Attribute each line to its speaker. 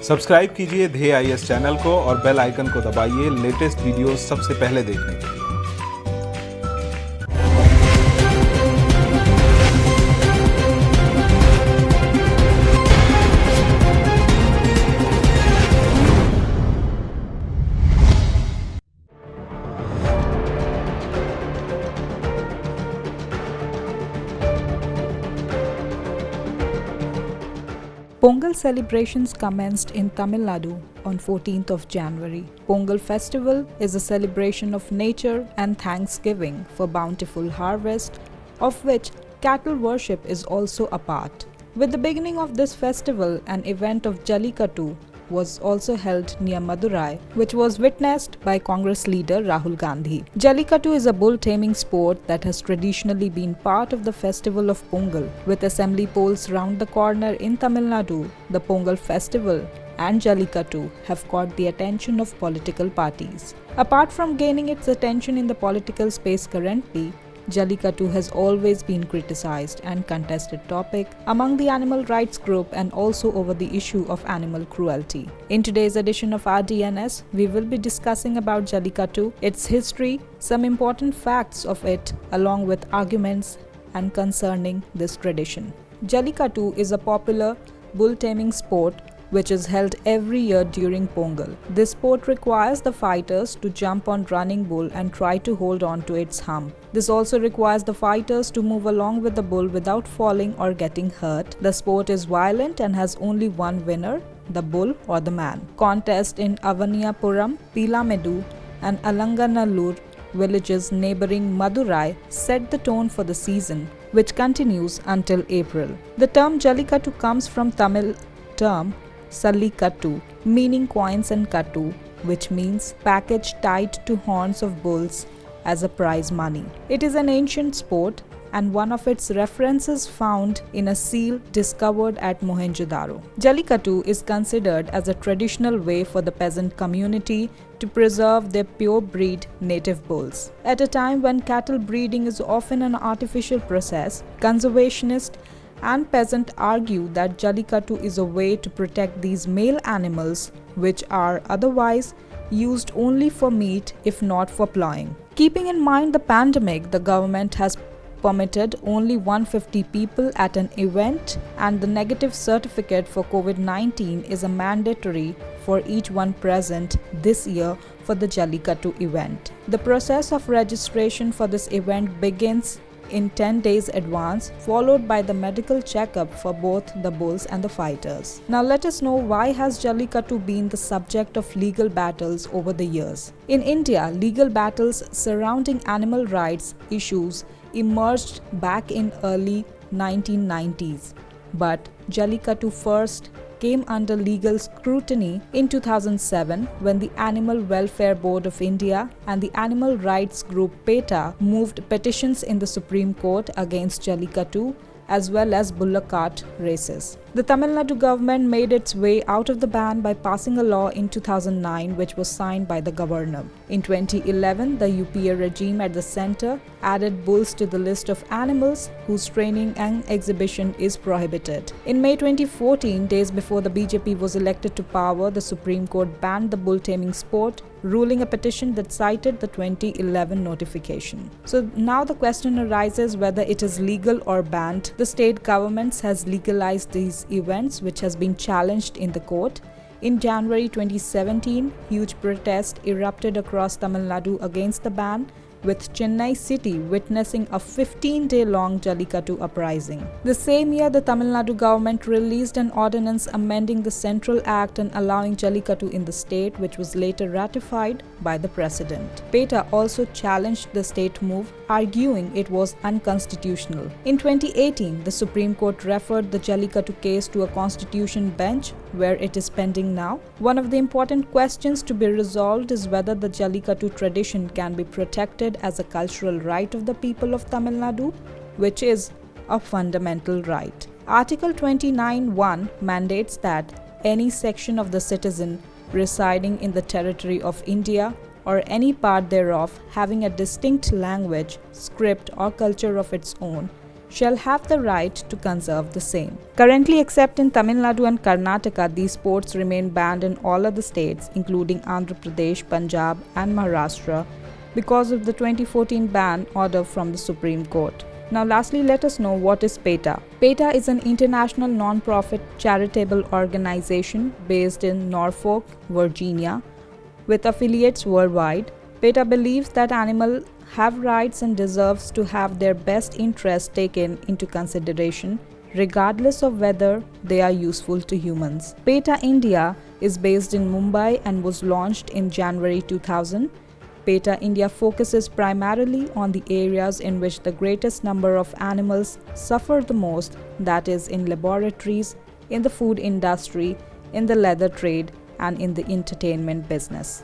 Speaker 1: Subscribe कीजिए ध्येय IAS channel को और बेल आइकन को दबाइए लेटेस्ट वीडियोस सबसे पहले देखने के लिए।
Speaker 2: Pongal celebrations commenced in Tamil Nadu on 14th of January. Pongal festival is a celebration of nature and thanksgiving for bountiful harvest, of which cattle worship is also a part. With the beginning of this festival, an event of Jallikattu was also held near Madurai, which was witnessed by Congress leader Rahul Gandhi. Jallikattu is a bull taming sport that has traditionally been part of the festival of Pongal. With assembly polls round the corner in Tamil Nadu, the Pongal festival and Jallikattu have caught the attention of political parties. Apart from gaining its attention in the political space currently, Jallikattu has always been criticized and contested topic among the animal rights group and also over the issue of animal cruelty. In today's edition of RDNS, we will be discussing about Jallikattu, its history, some important facts of it, along with arguments and concerning this tradition. Jallikattu is a popular bull taming sport which is held every year during Pongal. This sport requires the fighters to jump on running bull and try to hold on to its hump. This also requires the fighters to move along with the bull without falling or getting hurt. The sport is violent and has only one winner, the bull or the man. Contest in Avaniyapuram, Pilamedu and Alanganallur villages neighboring Madurai set the tone for the season, which continues until April. The term Jallikattu comes from Tamil term Sallikattu, meaning coins and kattu, which means package tied to horns of bulls as a prize money. It is an ancient sport and one of its references found in a seal discovered at Mohenjo-daro. Jallikattu is considered as a traditional way for the peasant community to preserve their pure breed native bulls. At a time when cattle breeding is often an artificial process, conservationists and peasants argue that Jallikattu is a way to protect these male animals which are otherwise used only for meat if not for plowing. Keeping in mind the pandemic, the government has permitted only 150 people at an event and the negative certificate for COVID-19 is a mandatory for each one present this year for the Jallikattu event. The process of registration for this event begins in 10 days advance, followed by the medical checkup for both the bulls and the fighters. Now let us know, why has Jallikattu been the subject of legal battles over the years? In India, legal battles surrounding animal rights issues emerged back in early 1990s, but Jallikattu first came under legal scrutiny in 2007 when the Animal Welfare Board of India and the animal rights group PETA moved petitions in the Supreme Court against Jallikattu as well as bullock cart races. The Tamil Nadu government made its way out of the ban by passing a law in 2009 which was signed by the governor. In 2011, the UPA regime at the centre added bulls to the list of animals whose training and exhibition is prohibited. In May 2014, days before the BJP was elected to power, the Supreme Court banned the bull taming sport, ruling a petition that cited the 2011 notification. So now the question arises whether it is legal or banned. The state governments has legalized these events which has been challenged in the court. In January 2017, huge protest erupted across Tamil Nadu against the ban, with Chennai city witnessing a 15-day-long Jallikattu uprising. The same year, the Tamil Nadu government released an ordinance amending the Central Act and allowing Jallikattu in the state, which was later ratified by the President. PETA also challenged the state move, arguing it was unconstitutional. In 2018, the Supreme Court referred the Jallikattu case to a constitution bench, where it is pending now. One of the important questions to be resolved is whether the Jallikattu tradition can be protected as a cultural right of the people of Tamil Nadu, which is a fundamental right. Article 29(1) mandates that any section of the citizen residing in the territory of India or any part thereof having a distinct language, script or culture of its own shall have the right to conserve the same. Currently, except in Tamil Nadu and Karnataka, these sports remain banned in all other states, including Andhra Pradesh, Punjab, and Maharashtra, because of the 2014 ban order from the Supreme Court. Now lastly, let us know what is PETA. PETA is an international non-profit charitable organization based in Norfolk, Virginia, with affiliates worldwide. PETA believes that animals have rights and deserves to have their best interests taken into consideration, regardless of whether they are useful to humans. PETA India is based in Mumbai and was launched in January 2000. PETA India focuses primarily on the areas in which the greatest number of animals suffer the most, that is, in laboratories, in the food industry, in the leather trade, and in the entertainment business.